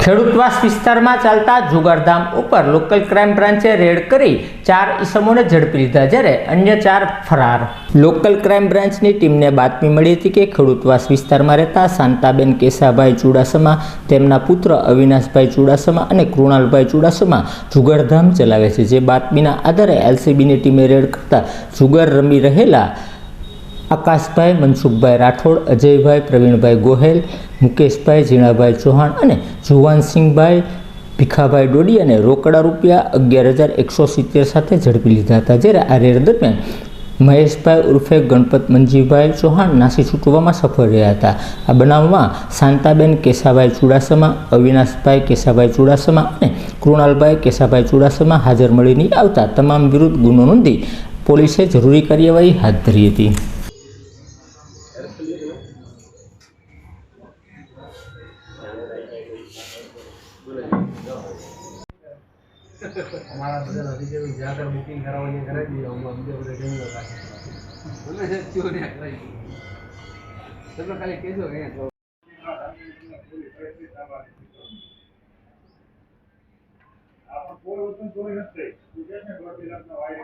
ખેડૂતવાસ વિસ્તારમાં ચાલતા જુગારધામ ઉપર લોકલ ક્રાઇમ બ્રાન્ચે રેડ કરી 4 ઈસમોને ઝડપી લીધા, જ્યારે અન્ય 4 ફરાર. લોકલ ક્રાઇમ બ્રાન્ચની ટીમને બાતમી મળી હતી કે ખેડૂતવાસ વિસ્તારમાં રહેતા શાંતાબેન કેશાભાઈ ચુડાસમા, તેમના પુત્ર અવિનાશભાઈ ચુડાસમા અને કૃણાલભાઈ ચુડાસમા જુગારધામ ચલાવે છે. જે બાતમીના આધારે એલસીબીની ટીમે રેડ કરતા જુગાર રમી રહેલા આકાશભાઈ મનસુખભાઈ રાઠોડ, અજયભાઈ પ્રવીણભાઈ ગોહેલ, મુકેશભાઈ ઝીણાભાઈ ચૌહાણ અને જુવાનસિંહભાઈ ભીખાભાઈ ડોડી અને રોકડા રૂપિયા 11,170 સાથે ઝડપી લીધા હતા. જ્યારે આ રેડ દરમિયાન મહેશભાઈ ઉર્ફે ગણપત મંજીભાઈ ચૌહાણ નાસી છૂટવામાં સફળ રહ્યા હતા. આ બનાવમાં શાંતાબેન કેશાભાઈ ચુડાસમા, અવિનાશભાઈ કેશાભાઈ ચુડાસમા અને કૃણાલભાઈ કેશાભાઈ ચુડાસમા હાજર મળી નહીં આવતા તમામ વિરુદ્ધ ગુનો નોંધી પોલીસે જરૂરી કાર્યવાહી હાથ ધરી હતી. हमारा बदल अभी जब ज़्यादा बुकिंग कराओगे करा दिया हम अभी बदल देंगे बोले से क्यों नहीं कराई सब लोग खाली कैसे हो गए तो आप कोई उसमें कोई नहीं है मुझे में बहुत दिला ना वाइड